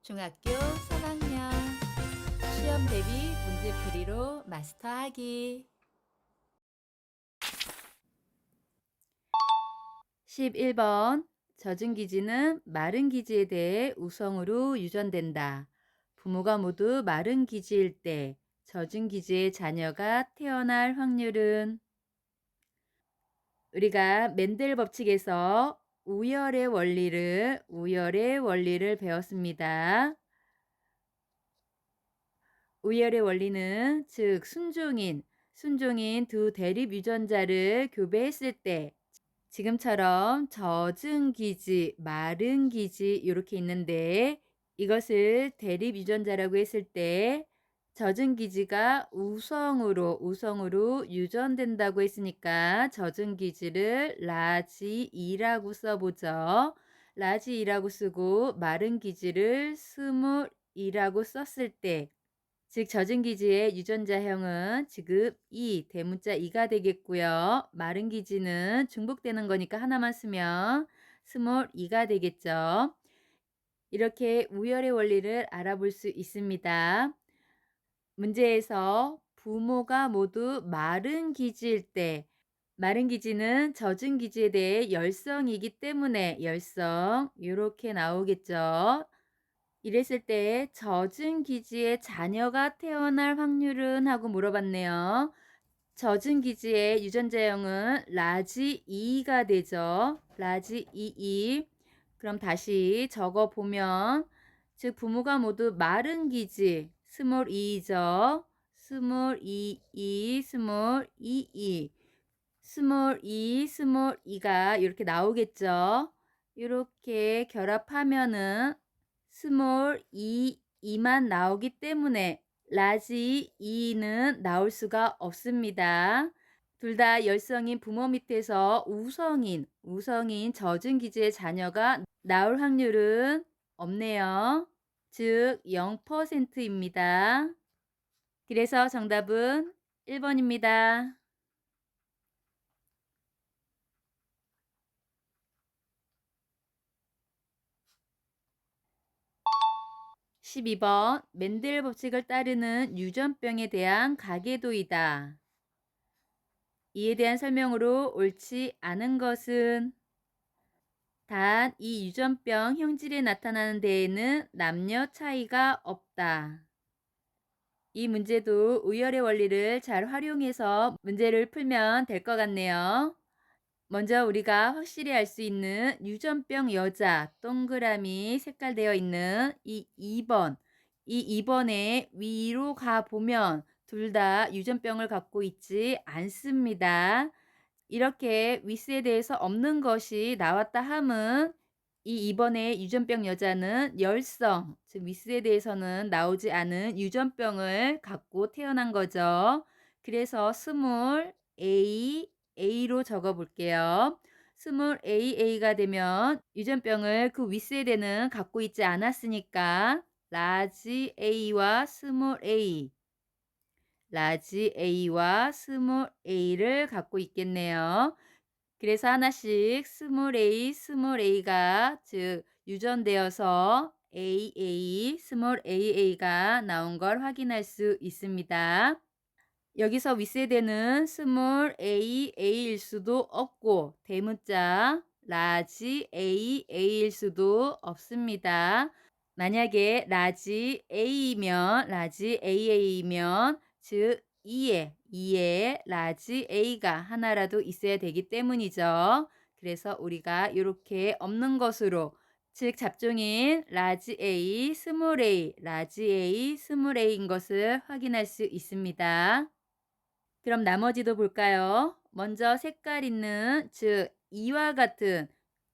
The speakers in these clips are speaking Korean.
중학교 3학년 시험 대비 문제풀이로 마스터하기 11번 젖은 기지는 마른 기지에 대해 우성으로 유전된다. 부모가 모두 마른 기지일 때 젖은 기지의 자녀가 태어날 확률은 우리가 멘델 법칙에서 우열의 원리를 배웠습니다. 우열의 원리는 즉 순종인 두 대립 유전자를 교배했을 때 지금처럼 젖은 기지, 마른 기지 이렇게 있는데 이것을 대립 유전자라고 했을 때 젖은 기지가 우성으로 유전된다고 했으니까 젖은 기지를 라지 2라고 써보죠. 라지 2라고 쓰고 마른 기지를 스몰 2라고 썼을 때 즉 젖은 기지의 유전자형은 지급 2, 대문자 2가 되겠고요. 마른 기지는 중복되는 거니까 하나만 쓰면 스몰 2가 되겠죠. 이렇게 우열의 원리를 알아볼 수 있습니다. 문제에서 부모가 모두 마른 기지일 때 마른 기지는 젖은 기지에 대해 열성이기 때문에 열성 이렇게 나오겠죠. 이랬을 때 젖은 기지의 자녀가 태어날 확률은 하고 물어봤네요. 젖은 기지의 유전자형은 라지 2가 되죠. 라지 22. 그럼 다시 적어 보면 즉 부모가 모두 마른 기지 스몰 2죠. 스몰 22, 스몰 22. 스몰 2, 스몰 2가 이렇게 나오겠죠. 이렇게 결합하면은 스몰 2만 나오기 때문에 라지 2는 나올 수가 없습니다. 둘 다 열성인 부모 밑에서 우성인 젖은 기지의 자녀가 나올 확률은 없네요. 즉 0%입니다. 그래서 정답은 1번입니다. 12번 멘델 법칙을 따르는 유전병에 대한 가계도이다. 이에 대한 설명으로 옳지 않은 것은 단 이 유전병 형질에 나타나는 데에는 남녀 차이가 없다. 이 문제도 우열의 원리를 잘 활용해서 문제를 풀면 될 것 같네요. 먼저 우리가 확실히 알 수 있는 유전병 여자 동그라미 색깔되어 있는 이 2번. 이 2번에 위로 가보면 둘 다 유전병을 갖고 있지 않습니다. 이렇게 윗세대에서 없는 것이 나왔다 함은 이 2번의 유전병 여자는 열성, 즉 윗세대에서는 나오지 않은 유전병을 갖고 태어난 거죠. 그래서 스몰 A로 적어 볼게요. 스몰 A가 되면 유전병을 그 윗세대는 갖고 있지 않았으니까 라지 A와 스몰 A, 라지 A와 스몰 A를 갖고 있겠네요. 그래서 하나씩 스몰 a가 즉 유전되어서 스몰 AA가 나온 걸 확인할 수 있습니다. 여기서 윗세대는 스몰 A일 수도 없고 대문자 라지 A일 수도 없습니다. 만약에 라지 AA이면 즉 2에 라지 A가 하나라도 있어야 되기 때문이죠. 그래서 우리가 이렇게 없는 것으로 즉 잡종인 라지 A, 스몰 A인 것을 확인할 수 있습니다. 그럼 나머지도 볼까요? 먼저 색깔 있는 즉 이와 같은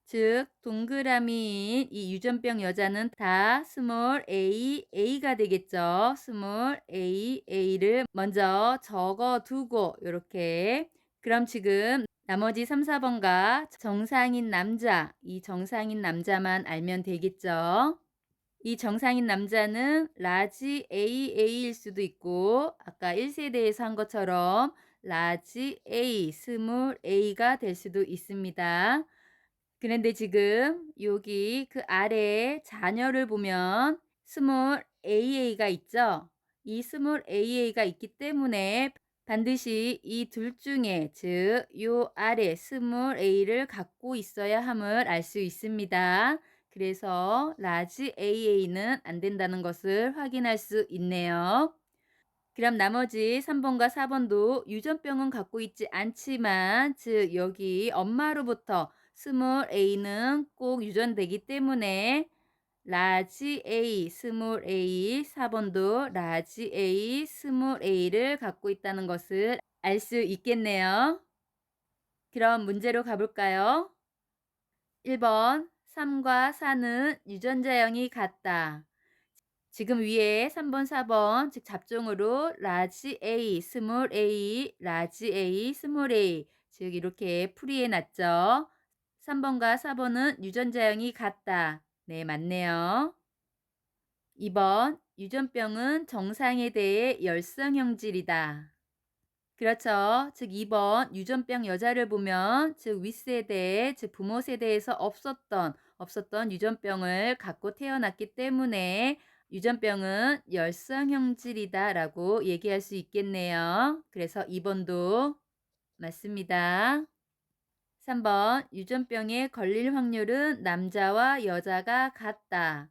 즉 동그라미인 이 유전병 여자는 다 스몰 A가 되겠죠. 스몰 A를 먼저 적어두고 이렇게 그럼 지금 나머지 3, 4번과 정상인 남자 이 정상인 남자만 알면 되겠죠. 이 정상인 남자는 라지 AA일 수도 있고 아까 1세대에서 한 것처럼 라지 A, 스몰 A가 될 수도 있습니다. 그런데 지금 여기 그 아래 자녀를 보면 스몰 AA가 있죠. 이 스몰 AA가 있기 때문에 반드시 이 둘 중에 즉 요 아래 스몰 a를 갖고 있어야 함을 알 수 있습니다. 그래서 라지 AA는 안 된다는 것을 확인할 수 있네요. 그럼 나머지 3번과 4번도 유전병은 갖고 있지 않지만 즉 여기 엄마로부터 스몰 a는 꼭 유전되기 때문에 라지 A, 스몰 a, 4번도 라지 A, 스몰 a를 갖고 있다는 것을 알 수 있겠네요. 그럼 문제로 가볼까요? 1번 3과 4는 유전자형이 같다. 지금 위에 3번, 4번 즉 잡종으로 라지 A, 스몰 a, 라지 A, 스몰 a 즉 이렇게 풀이해 놨죠. 3번과 4번은 유전자형이 같다. 네, 맞네요. 2번 유전병은 정상에 대해 열성형질이다. 그렇죠. 즉 2번 유전병 여자를 보면 즉 윗세대 즉 부모 세대에서 없었던 유전병을 갖고 태어났기 때문에 유전병은 열성형질이다라고 얘기할 수 있겠네요. 그래서 2번도 맞습니다. 3번 유전병에 걸릴 확률은 남자와 여자가 같다.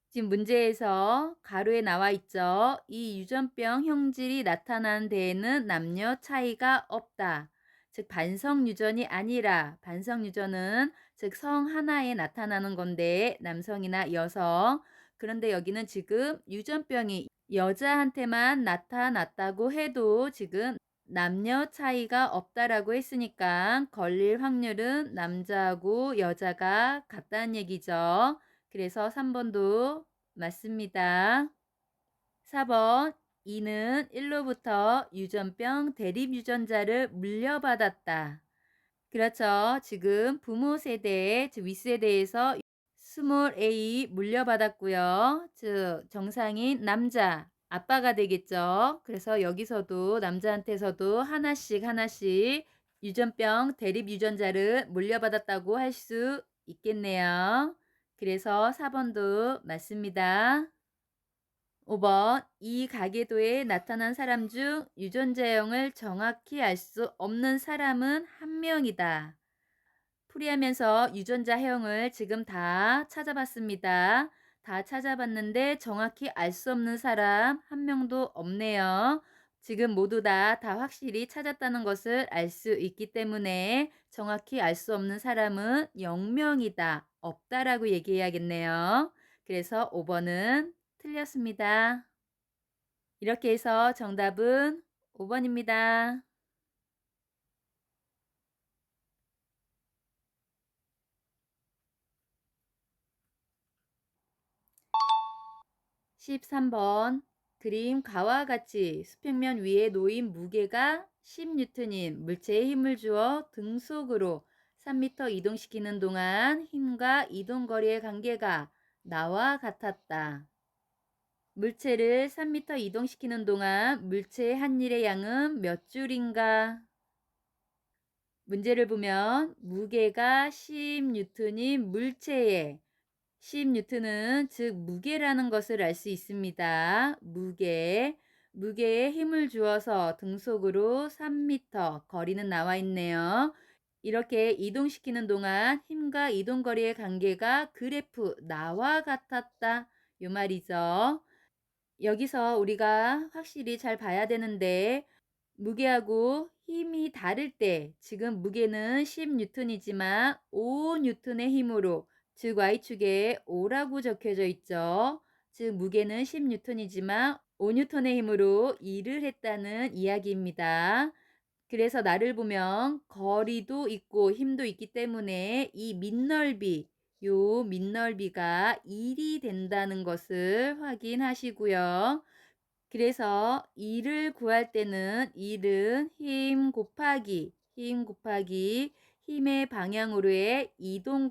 지금 문제에서 가로에 나와 있죠. 이 유전병 형질이 나타난 데에는 남녀 차이가 없다. 즉 반성 유전이 아니라 반성 유전은 즉 성 하나에 나타나는 건데 남성이나 여성. 그런데 여기는 지금 유전병이 여자한테만 나타났다고 해도 지금 남녀 차이가 없다라고 했으니까 걸릴 확률은 남자하고 여자가 같다는 얘기죠. 그래서 3번도 맞습니다. 4번 이는 1로부터 유전병 대립 유전자를 물려받았다. 그렇죠. 지금 부모 세대, 즉 윗세대에서 스몰 a 물려받았고요. 즉 정상인 남자, 아빠가 되겠죠. 그래서 여기서도 남자한테서도 하나씩 유전병 대립 유전자를 물려받았다고 할 수 있겠네요. 그래서 4번도 맞습니다. 5번 이 가계도에 나타난 사람 중 유전자형을 정확히 알 수 없는 사람은 한 명이다. 풀이하면서 유전자형을 지금 다 찾아봤습니다. 다 찾아봤는데 정확히 알 수 없는 사람 한 명도 없네요. 지금 모두 다 확실히 찾았다는 것을 알 수 있기 때문에 정확히 알 수 없는 사람은 0명이다. 없다라고 얘기해야겠네요. 그래서 5번은 틀렸습니다. 이렇게 해서 정답은 5번입니다. 13번 그림 가와 같이 수평면 위에 놓인 무게가 10N인 물체에 힘을 주어 등속으로 3m 이동시키는 동안 힘과 이동거리의 관계가 나와 같았다. 물체를 3m 이동시키는 동안 물체의 한 일의 양은 몇 줄인가? 문제를 보면 무게가 10N인 물체에 10N은 즉 무게라는 것을 알 수 있습니다. 무게에 힘을 주어서 등속으로 3m 거리는 나와 있네요. 이렇게 이동시키는 동안 힘과 이동거리의 관계가 그래프 나와 같았다. 요 말이죠. 여기서 우리가 확실히 잘 봐야 되는데 무게하고 힘이 다를 때 지금 무게는 10N이지만 5N의 힘으로 즉 Y축에 5라고 적혀져 있죠. 즉 무게는 10N이지만 5N의 힘으로 일을 했다는 이야기입니다. 그래서 나를 보면 거리도 있고 힘도 있기 때문에 이 밑넓이가 1이 된다는 것을 확인하시고요. 그래서 2를 구할 때는 1은 힘 곱하기 힘의 방향으로의 이동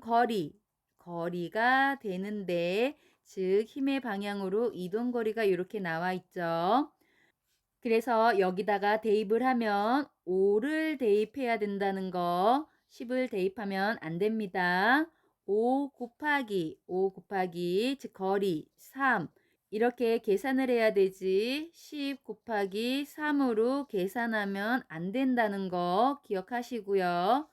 거리가 되는데 즉 힘의 방향으로 이동 거리가 이렇게 나와 있죠. 그래서 여기다가 대입을 하면 5를 대입해야 된다는 거 10을 대입하면 안 됩니다. 5 곱하기 즉 거리 3 이렇게 계산을 해야 되지 10 곱하기 3으로 계산하면 안 된다는 거 기억하시고요.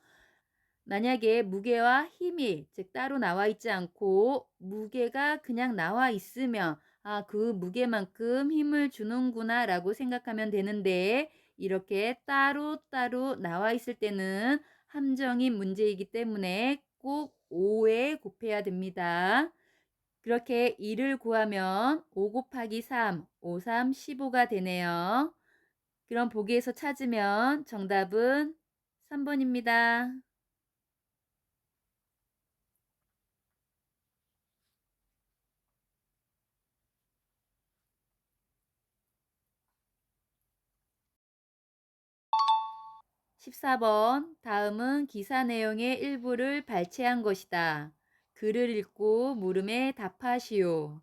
만약에 무게와 힘이 즉 따로 나와 있지 않고 무게가 그냥 나와 있으면 아, 그 무게만큼 힘을 주는구나 라고 생각하면 되는데 이렇게 따로따로 나와 있을 때는 함정인 문제이기 때문에 꼭 5에 곱해야 됩니다. 그렇게 2를 구하면 5 곱하기 3, 5, 3, 15가 되네요. 그럼 보기에서 찾으면 정답은 3번입니다. 14번 다음은 기사 내용의 일부를 발췌한 것이다. 글을 읽고 물음에 답하시오.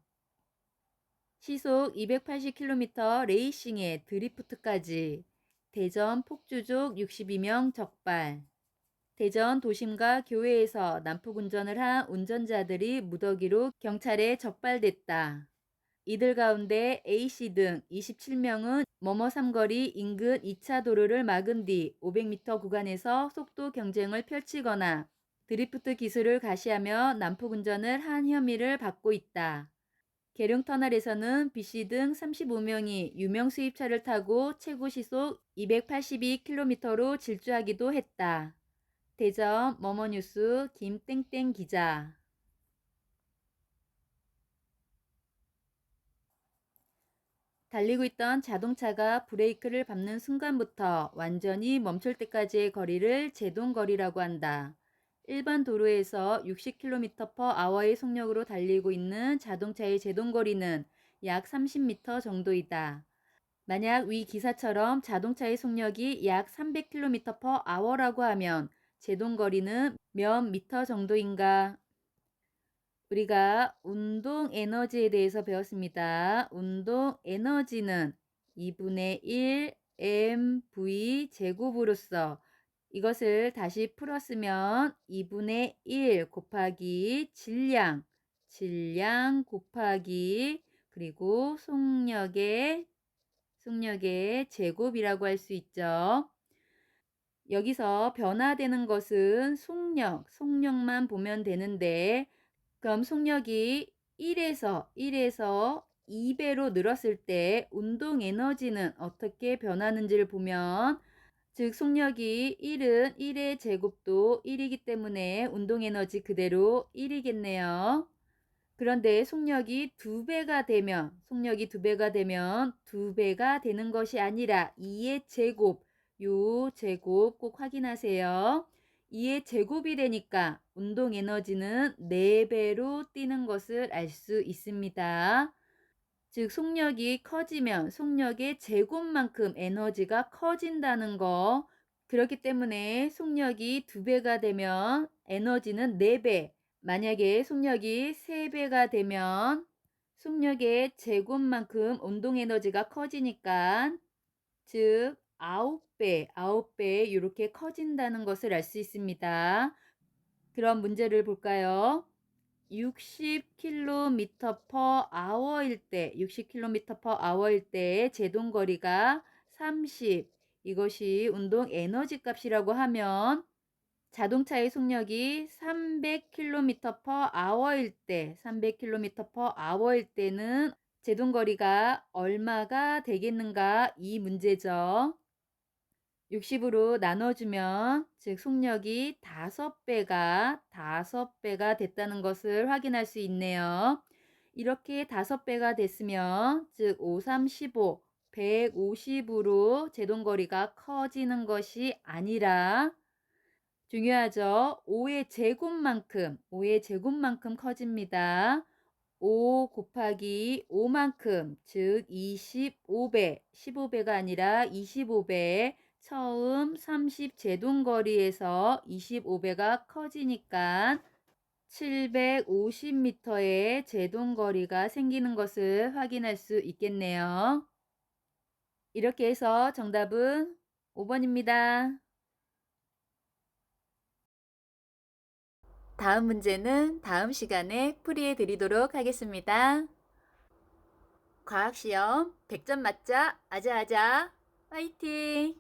시속 280km 레이싱의 드리프트까지 대전 폭주족 62명 적발. 대전 도심과 교외에서 난폭운전을 한 운전자들이 무더기로 경찰에 적발됐다. 이들 가운데 A씨 등 27명은 머머 삼거리 인근 2차 도로를 막은 뒤 500m 구간에서 속도 경쟁을 펼치거나 드리프트 기술을 가시하며 난폭운전을 한 혐의를 받고 있다. 계룡터널에서는 B씨 등 35명이 유명 수입차를 타고 최고 시속 282km로 질주하기도 했다. 대전 머머뉴스 김땡땡 기자. 달리고 있던 자동차가 브레이크를 밟는 순간부터 완전히 멈출 때까지의 거리를 제동거리라고 한다. 일반 도로에서 60km/h의 속력으로 달리고 있는 자동차의 제동거리는 약 30m 정도이다. 만약 위 기사처럼 자동차의 속력이 약 300km/h라고 하면 제동거리는 몇 미터 정도인가? 우리가 운동 에너지에 대해서 배웠습니다. 운동 에너지는 2분의 1 mv 제곱으로서 이것을 다시 풀었으면 2분의 1 곱하기 질량 곱하기 그리고 속력의 제곱이라고 할 수 있죠. 여기서 변화되는 것은 속력만 보면 되는데 그럼 속력이 1에서 2배로 늘었을 때 운동 에너지는 어떻게 변하는지를 보면 즉 속력이 1은 1의 제곱도 1이기 때문에 운동 에너지 그대로 1이겠네요. 그런데 속력이 2배가 되면 2배가 되는 것이 아니라 2의 제곱, 요 제곱 꼭 확인하세요. 2의 제곱이 되니까 운동 에너지는 4배로 뛰는 것을 알 수 있습니다. 즉 속력이 커지면 속력의 제곱만큼 에너지가 커진다는 거. 그렇기 때문에 속력이 2배가 되면 에너지는 4배. 만약에 속력이 3배가 되면 속력의 제곱만큼 운동 에너지가 커지니까 즉 9배 이렇게 커진다는 것을 알 수 있습니다. 그럼 문제를 볼까요? 60km/h일 때 제동거리가 30 이것이 운동 에너지 값이라고 하면 자동차의 속력이 300km/h일 때는 제동거리가 얼마가 되겠는가 이 문제죠. 60으로 나눠주면 즉 속력이 5배가 됐다는 것을 확인할 수 있네요. 이렇게 5배가 됐으면 즉 5, 3, 15, 150으로 제동거리가 커지는 것이 아니라 중요하죠. 5의 제곱만큼 커집니다. 5 곱하기 5만큼 즉 25배 15배가 아니라 25배 처음 30 제동거리에서 25배가 커지니까 750m의 제동거리가 생기는 것을 확인할 수 있겠네요. 이렇게 해서 정답은 5번입니다. 다음 문제는 다음 시간에 풀이해 드리도록 하겠습니다. 과학시험 100점 맞자 아자아자 화이팅!